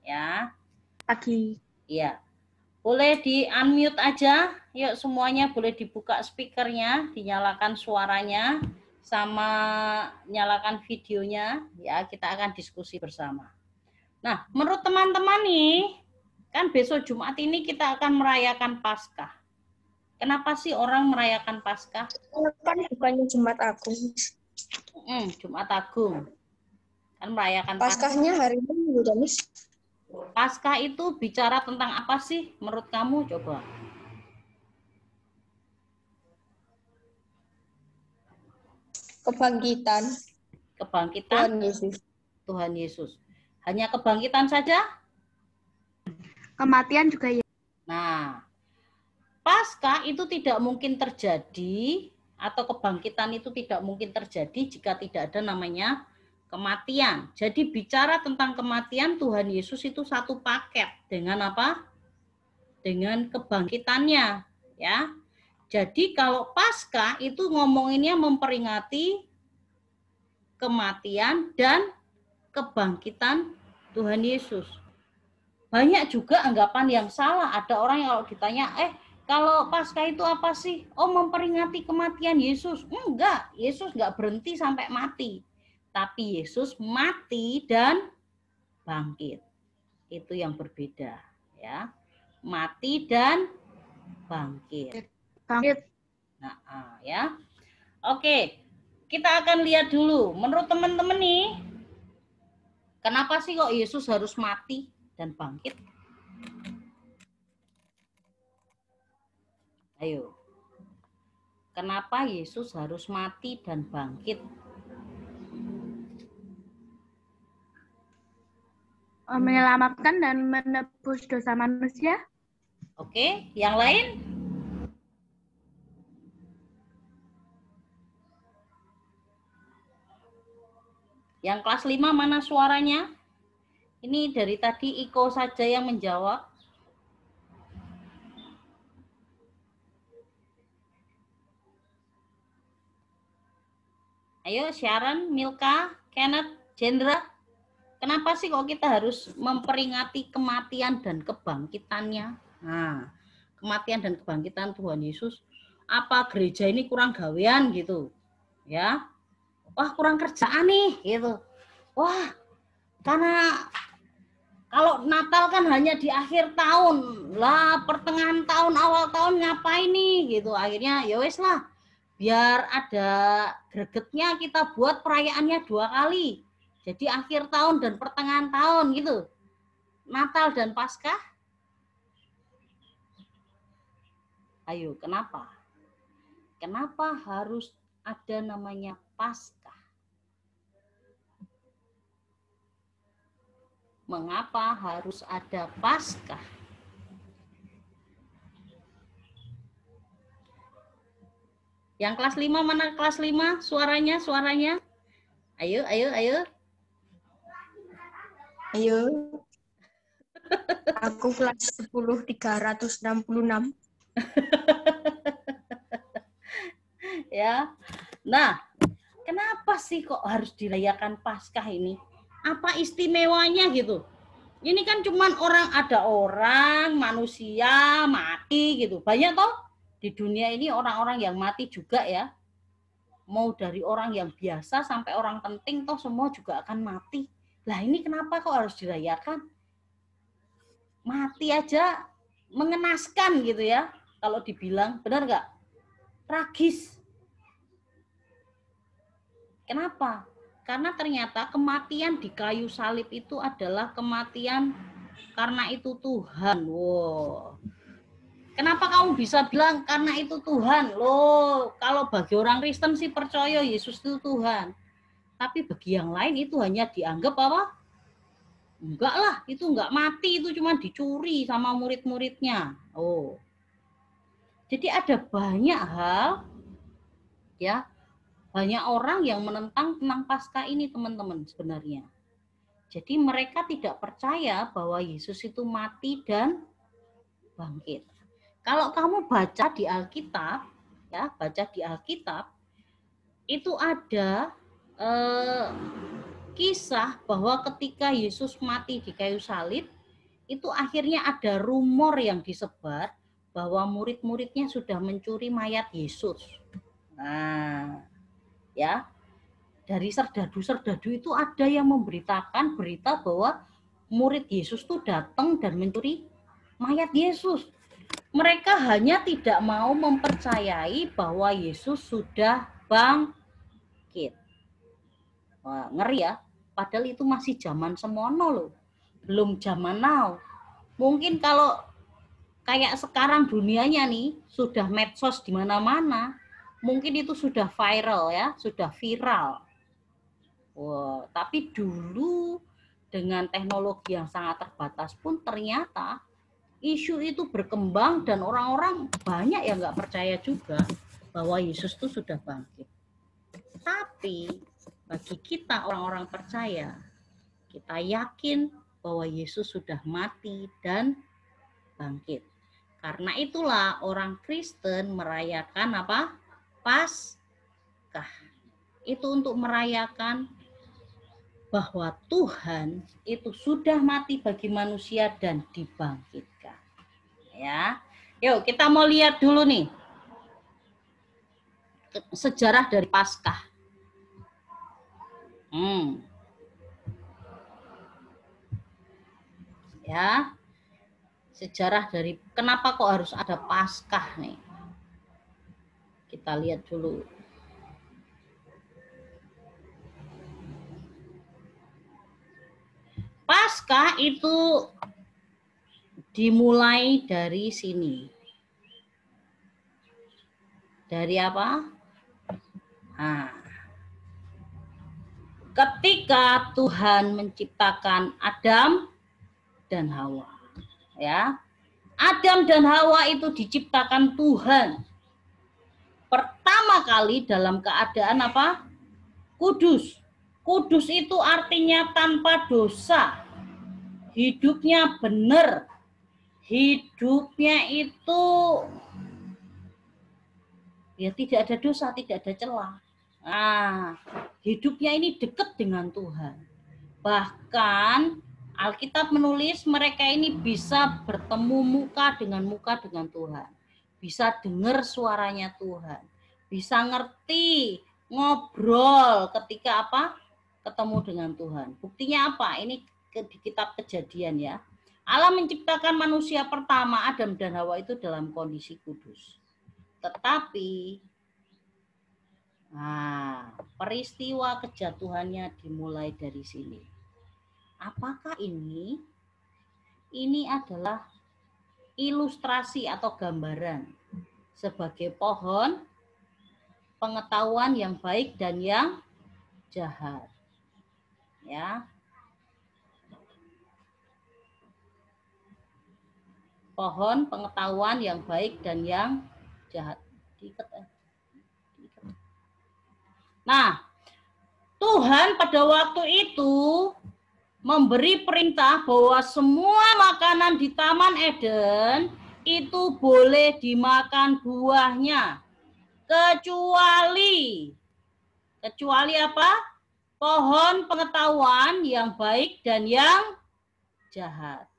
ya. Pagi. Iya. Boleh di-unmute aja. Yuk semuanya boleh dibuka speakernya, dinyalakan suaranya, sama nyalakan videonya. Ya, kita akan diskusi bersama. Nah, menurut teman-teman nih, kan besok Jumat ini kita akan merayakan Paskah. Kenapa sih orang merayakan Paskah? Kan bukannya Jumat Agung. Jumat Agung. Kan merayakan Paskahnya hari ini, Miss. Paskah itu bicara tentang apa sih menurut kamu? Coba. Kebangkitan. Kebangkitan Tuhan Yesus. Tuhan Yesus. Hanya kebangkitan saja? Kematian juga ya. Nah, Paskah itu tidak mungkin terjadi atau kebangkitan itu tidak mungkin terjadi jika tidak ada namanya kematian. Jadi bicara tentang kematian Tuhan Yesus itu satu paket dengan apa? Dengan kebangkitannya, ya. Jadi kalau Paskah itu ngomonginnya memperingati kematian dan kebangkitan Tuhan Yesus. Banyak juga anggapan yang salah. Ada orang yang kalau ditanya, kalau Paskah itu apa sih? Oh, memperingati kematian Yesus. Enggak, Yesus enggak berhenti sampai mati. Tapi Yesus mati dan bangkit. Itu yang berbeda, ya. Mati dan bangkit. Bangkit. Nah, ya. Oke, kita akan lihat dulu. Menurut teman-teman nih, kenapa sih kok Yesus harus mati dan bangkit? Ayo. Kenapa Yesus harus mati dan bangkit? Menyelamatkan dan menebus dosa manusia. Oke, yang lain? Yang kelas 5 mana suaranya? Ini dari tadi Iko saja yang menjawab. Ayo Sharon, Milka, Kenneth, Jendra. Kenapa sih kok kita harus memperingati kematian dan kebangkitannya? Nah, kematian dan kebangkitan Tuhan Yesus. Apa gereja ini kurang gawean gitu? Ya. Wah, kurang kerjaan nih gitu. Wah, karena kalau Natal kan hanya di akhir tahun. Lah, pertengahan tahun, awal tahun ngapain nih gitu. Akhirnya ya wes lah. Biar ada gregetnya kita buat perayaannya 2 kali. Jadi akhir tahun dan pertengahan tahun gitu. Natal dan Paskah. Ayo, kenapa? Kenapa harus ada namanya Paskah? Mengapa harus ada Paskah? Yang kelas 5 mana kelas 5? Suaranya. Ayo. Ayo. Aku kelas 10 366. Ya. Nah, kenapa sih kok harus dirayakan Paskah ini? Apa istimewanya gitu? Ini kan cuman ada orang manusia mati gitu. Banyak toh di dunia ini orang-orang yang mati juga ya. Mau dari orang yang biasa sampai orang penting toh semua juga akan mati. Lah ini kenapa kok harus dirayakan? Mati aja mengenaskan gitu ya. Kalau dibilang, benar nggak? Tragis. Kenapa? Karena ternyata kematian di kayu salib itu adalah kematian karena itu Tuhan. Wow. Kenapa kamu bisa bilang karena itu Tuhan? Loh, kalau bagi orang Kristen sih percaya Yesus itu Tuhan. Tapi bagi yang lain itu hanya dianggap apa? Enggak lah, itu enggak mati, itu cuma dicuri sama murid-muridnya. Oh. Jadi ada banyak hal ya, banyak orang yang menentang tentang Paskah ini teman-teman sebenarnya. Jadi mereka tidak percaya bahwa Yesus itu mati dan bangkit. Kalau kamu baca di Alkitab, ya baca di Alkitab, itu ada kisah bahwa ketika Yesus mati di kayu salib, itu akhirnya ada rumor yang disebar bahwa murid-muridnya sudah mencuri mayat Yesus. Nah, ya, dari serdadu-serdadu itu ada yang memberitakan berita bahwa murid Yesus tuh datang dan mencuri mayat Yesus. Mereka hanya tidak mau mempercayai bahwa Yesus sudah bangkit. Wah, ngeri ya. Padahal itu masih zaman semono loh. Belum zaman now. Mungkin kalau kayak sekarang dunianya nih, sudah medsos di mana-mana, mungkin itu sudah viral ya, sudah viral. Wah, tapi dulu dengan teknologi yang sangat terbatas pun ternyata isu itu berkembang dan orang-orang banyak yang nggak percaya juga bahwa Yesus itu sudah bangkit. Tapi bagi kita orang-orang percaya, kita yakin bahwa Yesus sudah mati dan bangkit. Karena itulah orang Kristen merayakan apa? Paskah. Itu untuk merayakan bahwa Tuhan itu sudah mati bagi manusia dan dibangkitkan. Ya. Yuk, kita mau lihat dulu nih sejarah dari Paskah. Ya. Sejarah dari kenapa kok harus ada Paskah nih. Kita lihat dulu. Paskah itu dimulai dari sini. Dari apa? Nah, ketika Tuhan menciptakan Adam dan Hawa, ya, Adam dan Hawa itu diciptakan Tuhan pertama kali dalam keadaan apa? Kudus. Kudus itu artinya tanpa dosa. Hidupnya benar. Hidupnya itu ya tidak ada dosa, tidak ada celah. Nah, hidupnya ini dekat dengan Tuhan. Bahkan Alkitab menulis mereka ini bisa bertemu muka dengan Tuhan. Bisa dengar suaranya Tuhan. Bisa ngerti, ngobrol ketika apa? Ketemu dengan Tuhan. Buktinya apa? Ini di kitab Kejadian ya. Allah menciptakan manusia pertama Adam dan Hawa itu dalam kondisi kudus. Tetapi peristiwa kejatuhannya dimulai dari sini. Apakah ini? Ini adalah ilustrasi atau gambaran sebagai pohon pengetahuan yang baik dan yang jahat. Ya. Pohon pengetahuan yang baik dan yang jahat. Nah, Tuhan pada waktu itu memberi perintah bahwa semua makanan di Taman Eden itu boleh dimakan buahnya. Kecuali apa? Pohon pengetahuan yang baik dan yang jahat.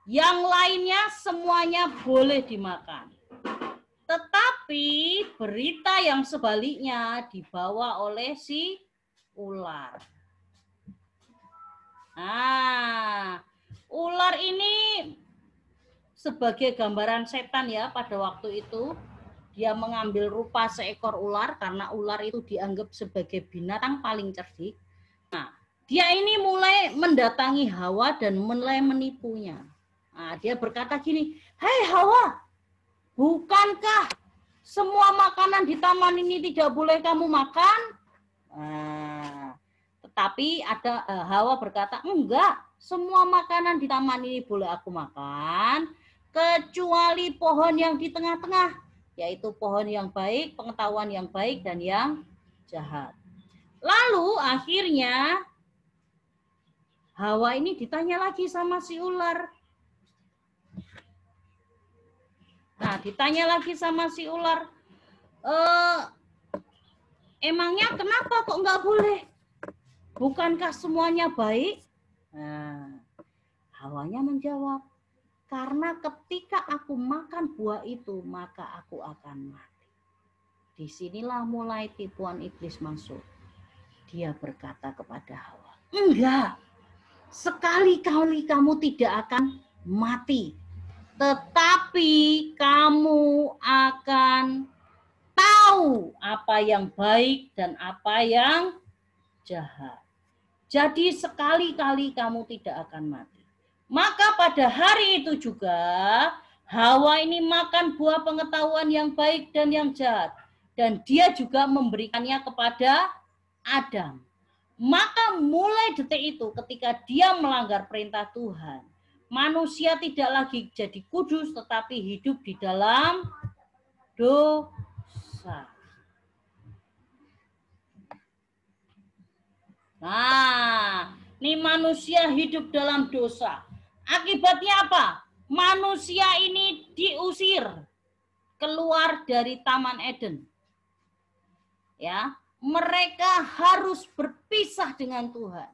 Yang lainnya semuanya boleh dimakan. Tetapi berita yang sebaliknya dibawa oleh si ular. Nah, ular ini sebagai gambaran setan ya pada waktu itu. Dia mengambil rupa seekor ular karena ular itu dianggap sebagai binatang paling cerdik. Nah, dia ini mulai mendatangi Hawa dan mulai menipunya. Nah, dia berkata gini, "Hai Hawa, bukankah semua makanan di taman ini tidak boleh kamu makan?" Nah, tetapi ada Hawa berkata, "Enggak, semua makanan di taman ini boleh aku makan, kecuali pohon yang di tengah-tengah, yaitu pohon yang baik, pengetahuan yang baik dan yang jahat." Lalu akhirnya Hawa ini ditanya lagi sama si ular. Nah, ditanya lagi sama si ular, emangnya kenapa kok nggak boleh? Bukankah semuanya baik? Nah, Hawanya menjawab, karena ketika aku makan buah itu, maka aku akan mati. Disinilah mulai tipuan iblis masuk. Dia berkata kepada Hawa, enggak, sekali-kali kamu tidak akan mati. Tetapi kamu akan tahu apa yang baik dan apa yang jahat. Jadi sekali-kali kamu tidak akan mati. Maka pada hari itu juga Hawa ini makan buah pengetahuan yang baik dan yang jahat. Dan dia juga memberikannya kepada Adam. Maka mulai detik itu ketika dia melanggar perintah Tuhan, manusia tidak lagi jadi kudus tetapi hidup di dalam dosa. Nah, ini manusia hidup dalam dosa. Akibatnya apa? Manusia ini diusir keluar dari Taman Eden. Ya, mereka harus berpisah dengan Tuhan.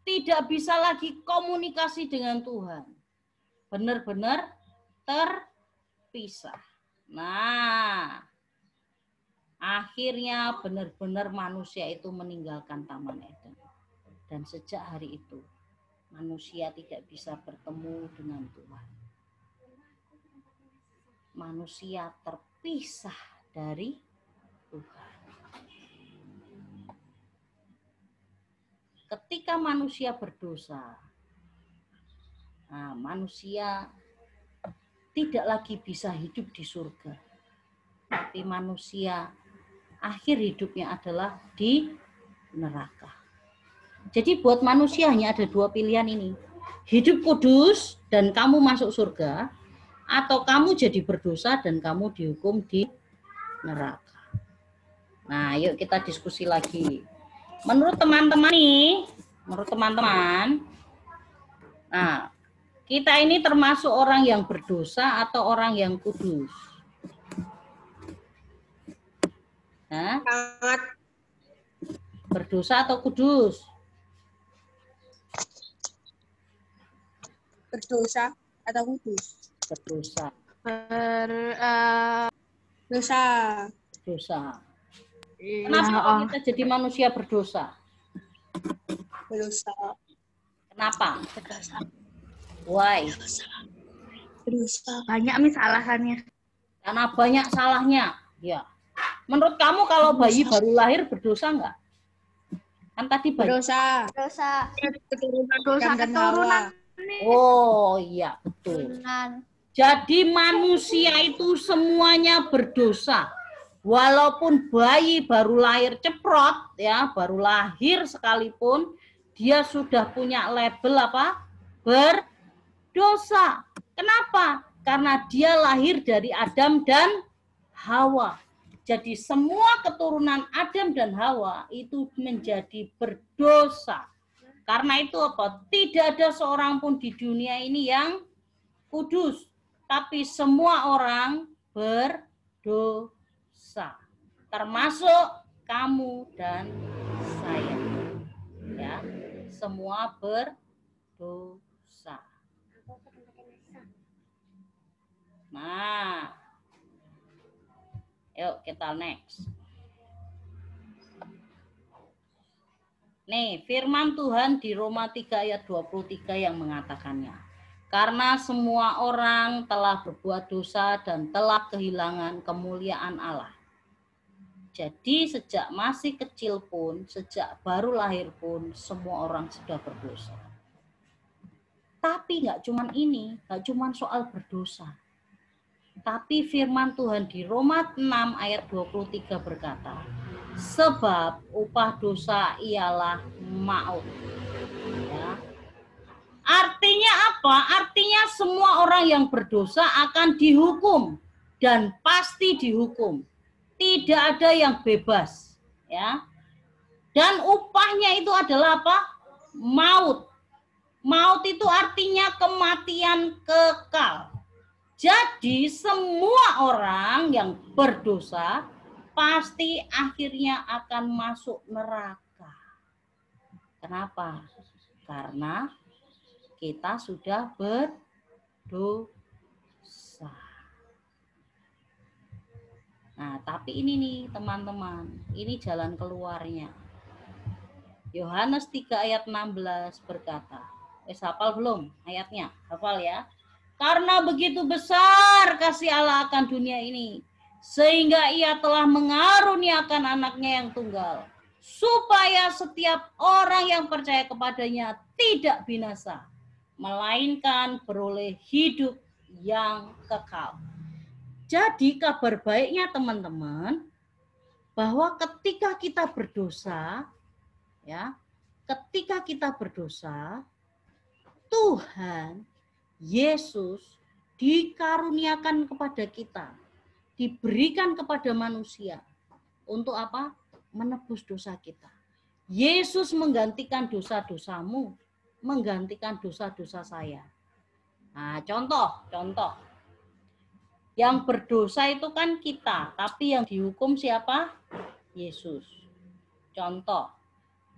Tidak bisa lagi komunikasi dengan Tuhan. Benar-benar terpisah. Nah, akhirnya benar-benar manusia itu meninggalkan Taman Eden. Dan sejak hari itu, manusia tidak bisa bertemu dengan Tuhan. Manusia terpisah dari Tuhan. Ketika manusia berdosa, nah, manusia tidak lagi bisa hidup di surga. Tapi manusia akhir hidupnya adalah di neraka. Jadi buat manusia hanya ada dua pilihan ini. Hidup kudus dan kamu masuk surga, atau kamu jadi berdosa dan kamu dihukum di neraka. Nah, yuk kita diskusi lagi. Menurut teman-teman nih, nah, kita ini termasuk orang yang berdosa atau orang yang kudus? Nah, berdosa atau kudus? Berdosa atau kudus? Berdosa. Dosa. Dosa. Kenapa kok kita jadi manusia berdosa? Berdosa. Kenapa? Why? Berdosa. Banyak alasannya. Karena banyak salahnya. Ya. Menurut kamu kalau bayi baru lahir berdosa enggak? Kan tadi bayi. Berdosa. Dosa keturunan. Oh iya, betul. Jadi manusia itu semuanya berdosa. Walaupun bayi baru lahir ceprot, ya, baru lahir sekalipun, dia sudah punya label apa? Berdosa. Kenapa? Karena dia lahir dari Adam dan Hawa. Jadi semua keturunan Adam dan Hawa itu menjadi berdosa. Karena itu apa? Tidak ada seorang pun di dunia ini yang kudus. Tapi semua orang berdosa. Termasuk kamu dan saya. Ya, semua berdosa. Nah, yuk kita next. Nih, firman Tuhan di Roma 3 ayat 23 yang mengatakannya. Karena semua orang telah berbuat dosa dan telah kehilangan kemuliaan Allah. Jadi sejak masih kecil pun, sejak baru lahir pun, semua orang sudah berdosa. Tapi nggak cuma ini, nggak cuma soal berdosa. Tapi firman Tuhan di Roma 6 ayat 23 berkata, sebab upah dosa ialah maut. Ya. Artinya apa? Artinya semua orang yang berdosa akan dihukum dan pasti dihukum. Tidak ada yang bebas, ya. Dan upahnya itu adalah apa? Maut. Maut itu artinya kematian kekal. Jadi semua orang yang berdosa pasti akhirnya akan masuk neraka. Kenapa? Karena kita sudah berdosa. Nah, tapi ini nih teman-teman, ini jalan keluarnya. Yohanes 3 ayat 16 berkata, hafal belum ayatnya? Hafal ya. Karena begitu besar kasih Allah akan dunia ini, sehingga ia telah mengaruniakan anaknya yang tunggal, supaya setiap orang yang percaya kepadanya tidak binasa, melainkan beroleh hidup yang kekal. Jadi kabar baiknya teman-teman, bahwa ketika kita berdosa, ya, ketika kita berdosa, Tuhan Yesus dikaruniakan kepada kita, diberikan kepada manusia. Untuk apa? Menebus dosa kita. Yesus menggantikan dosa-dosamu, menggantikan dosa-dosa saya. Nah, contoh. Yang berdosa itu kan kita, tapi yang dihukum siapa? Yesus. Contoh,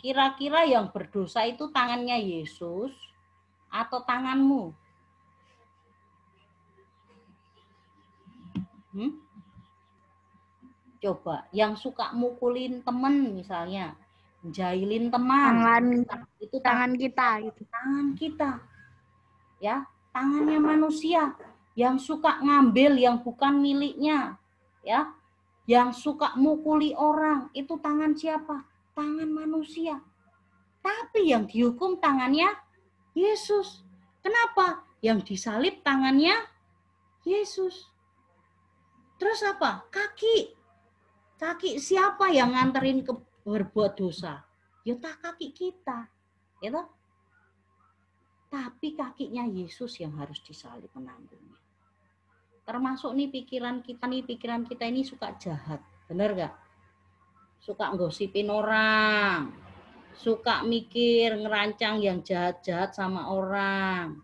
kira-kira yang berdosa itu tangannya Yesus atau tanganmu? Coba, yang suka mukulin teman misalnya, jailin teman, itu tangan kita, gitu. Tangan kita, ya, tangannya manusia. Yang suka ngambil yang bukan miliknya, ya, yang suka mukuli orang, itu tangan siapa? Tangan manusia. Tapi yang dihukum tangannya Yesus. Kenapa? Yang disalib tangannya Yesus. Terus apa? Kaki. Kaki siapa yang nganterin ke berbuat dosa? Ya kaki kita. Ya toh? Tapi kakinya Yesus yang harus disalib menanggungnya. Termasuk nih pikiran kita ini suka jahat. Benar gak? Suka nggosipin orang. Suka mikir, ngerancang yang jahat-jahat sama orang.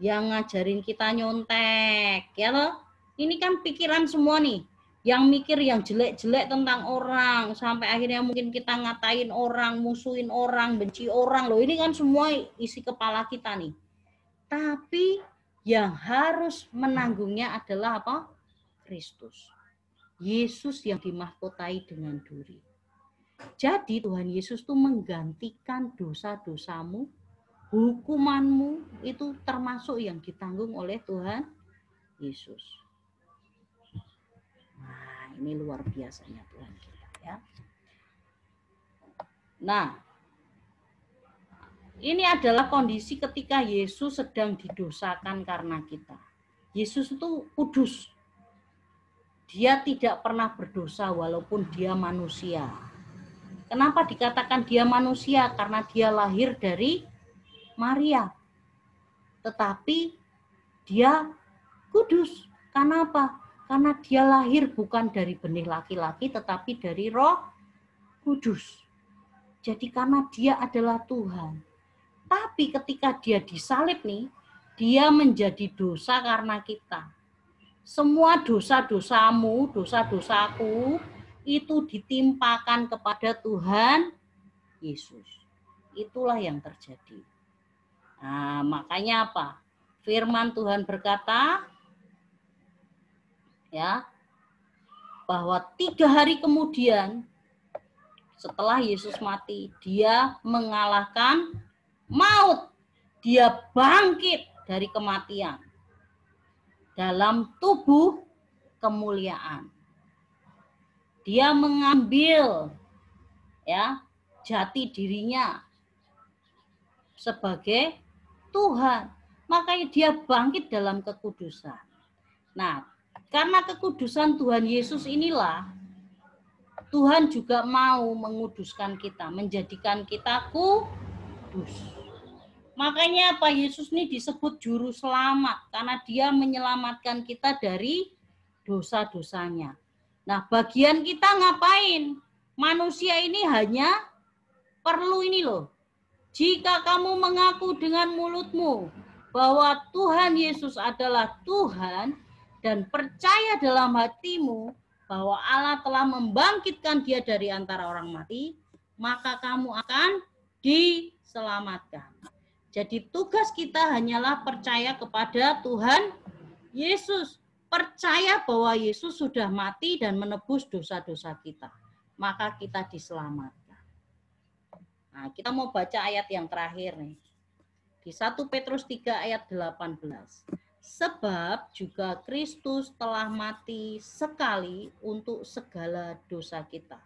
Yang ngajarin kita nyontek. Ya loh? Ini kan pikiran semua nih. Yang mikir yang jelek-jelek tentang orang. Sampai akhirnya mungkin kita ngatain orang, musuhin orang, benci orang. Loh, ini kan semua isi kepala kita nih. Tapi yang harus menanggungnya adalah apa? Kristus. Yesus yang dimahkotai dengan duri. Jadi Tuhan Yesus itu menggantikan dosa-dosamu, hukumanmu, itu termasuk yang ditanggung oleh Tuhan Yesus. Nah, ini luar biasanya Tuhan kita, ya. Nah, ini adalah kondisi ketika Yesus sedang didosakan karena kita. Yesus itu kudus. Dia tidak pernah berdosa walaupun dia manusia. Kenapa dikatakan dia manusia? Karena dia lahir dari Maria. Tetapi dia kudus. Karena apa? Karena dia lahir bukan dari benih laki-laki tetapi dari Roh Kudus. Jadi karena dia adalah Tuhan. Tapi ketika dia disalib nih, dia menjadi dosa karena kita. Semua dosa-dosamu, dosa-dosaku itu ditimpakan kepada Tuhan Yesus. Itulah yang terjadi. Nah, makanya apa? Firman Tuhan berkata, ya, bahwa 3 hari kemudian setelah Yesus mati, dia mengalahkan maut. Dia bangkit dari kematian dalam tubuh kemuliaan. Dia mengambil, ya, jati dirinya sebagai Tuhan. Makanya dia bangkit dalam kekudusan. Nah, karena kekudusan Tuhan Yesus inilah Tuhan juga mau menguduskan kita, menjadikan kita kudus. Makanya Pak Yesus ini disebut juru selamat karena dia menyelamatkan kita dari dosa-dosanya. Nah, bagian kita ngapain? Manusia ini hanya perlu ini loh. Jika kamu mengaku dengan mulutmu bahwa Tuhan Yesus adalah Tuhan dan percaya dalam hatimu bahwa Allah telah membangkitkan dia dari antara orang mati, maka kamu akan diselamatkan. Jadi tugas kita hanyalah percaya kepada Tuhan Yesus. Percaya bahwa Yesus sudah mati dan menebus dosa-dosa kita. Maka kita diselamatkan. Nah, kita mau baca ayat yang terakhir nih. Di 1 Petrus 3 ayat 18. Sebab juga Kristus telah mati sekali untuk segala dosa kita.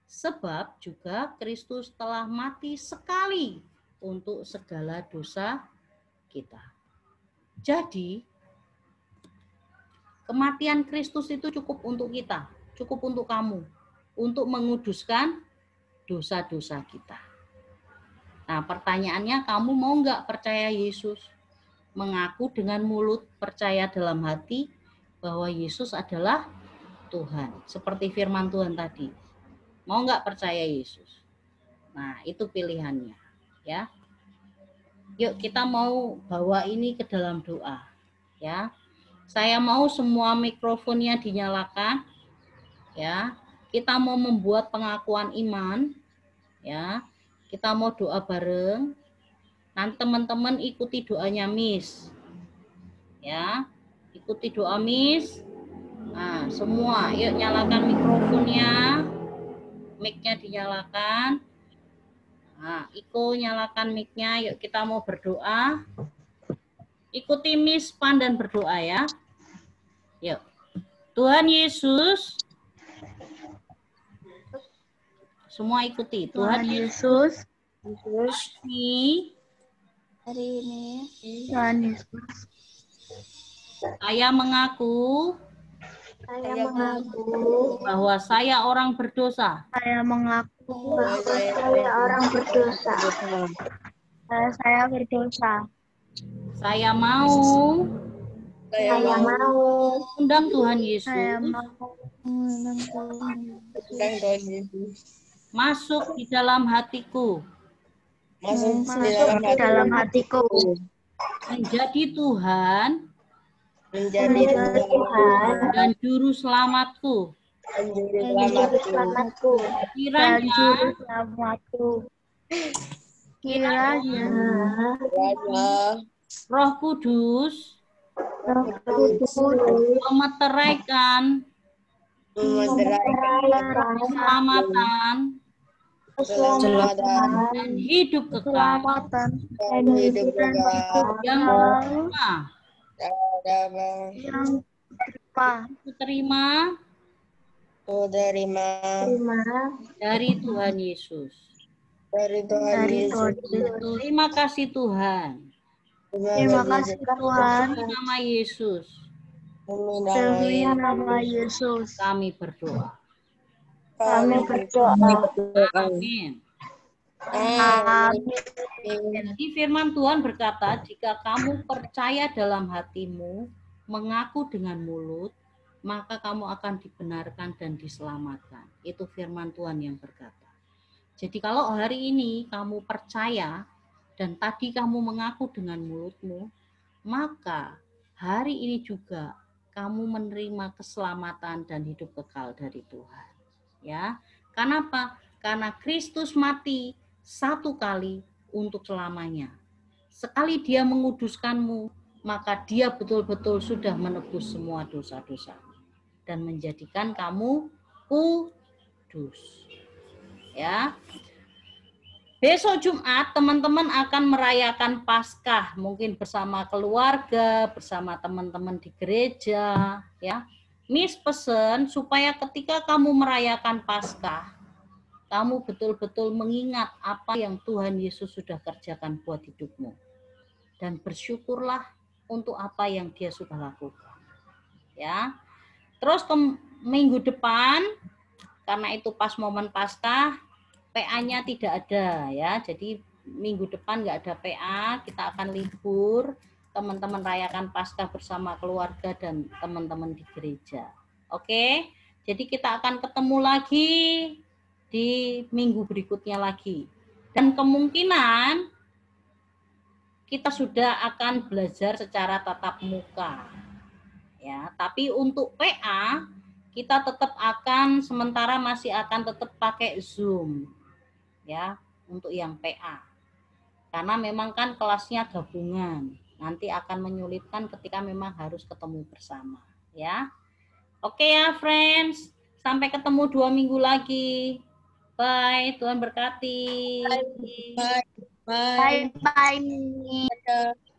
Sebab juga Kristus telah mati sekali untuk segala dosa kita. Jadi, kematian Kristus itu cukup untuk kita, cukup untuk kamu, untuk menguduskan dosa-dosa kita. Nah, pertanyaannya, kamu mau nggak percaya Yesus? Mengaku dengan mulut, percaya dalam hati bahwa Yesus adalah Tuhan. Seperti firman Tuhan tadi. Mau nggak percaya Yesus? Nah, itu pilihannya. Ya. Yuk kita mau bawa ini ke dalam doa. Ya. Saya mau semua mikrofonnya dinyalakan. Ya. Kita mau membuat pengakuan iman. Ya. Kita mau doa bareng. Nanti teman-teman ikuti doanya Miss. Ya. Ikuti doa Miss. Nah, semua yuk nyalakan mikrofonnya. Mic-nya dinyalakan. Nah, Iko nyalakan mic-nya. Yuk kita mau berdoa. Ikuti Miss Pan dan berdoa ya. Yuk. Tuhan Yesus. Semua ikuti. Tuhan Yesus. Hari ini Tuhan Yesus, Saya mengaku bahwa saya orang berdosa. saya mengaku bahwa saya orang berdosa. saya berdosa. Saya mau Saya mau undang Tuhan Yesus Saya mau masuk di dalam hatiku, masuk di dalam hatiku, menjadi Tuhan menjadi Tuhan dan juru selamatku. dan juru selamatku. dan Kiranya juru selamatku. Kiranya Roh Kudus Roh Kudus memeteraikan keselamatan dan hidup kekal keselamatan dan hidup yang yang terima terima dari Tuhan Yesus. dari Tuhan dari Tuhan Yesus. Yesus. Terima kasih Tuhan. Terima kasih Tuhan. Demi nama Yesus Demi nama Yesus kami berdoa. Kami berdoa. Amin. Amin. Jadi firman Tuhan berkata, jika kamu percaya dalam hatimu, mengaku dengan mulut, maka kamu akan dibenarkan dan diselamatkan. Itu firman Tuhan yang berkata. Jadi kalau hari ini kamu percaya dan tadi kamu mengaku dengan mulutmu, maka hari ini juga kamu menerima keselamatan dan hidup kekal dari Tuhan. Ya, kenapa? Karena Kristus mati satu kali untuk selamanya. Sekali dia menguduskanmu, maka dia betul-betul sudah menebus semua dosa-dosa dan menjadikan kamu kudus. Ya. Besok Jumat teman-teman akan merayakan Paskah, mungkin bersama keluarga, bersama teman-teman di gereja, ya. Miss pesen supaya ketika kamu merayakan Paskah, kamu betul-betul mengingat apa yang Tuhan Yesus sudah kerjakan buat hidupmu. Dan bersyukurlah untuk apa yang dia sudah lakukan. Ya. Terus ke minggu depan, karena itu pas momen Paskah, PA-nya tidak ada ya. Jadi minggu depan nggak ada PA, kita akan libur. Teman-teman rayakan Paskah bersama keluarga dan teman-teman di gereja. Oke? Jadi kita akan ketemu lagi di minggu berikutnya lagi. Dan kemungkinan kita sudah akan belajar secara tatap muka. Ya, tapi untuk PA kita tetap akan sementara masih akan tetap pakai Zoom. Ya, untuk yang PA. Karena memang kan kelasnya gabungan. Nanti akan menyulitkan ketika memang harus ketemu bersama. Ya. Oke ya, friends. Sampai ketemu 2 minggu lagi. Bye. Tuhan berkati. Bye. Bye. Bye-bye.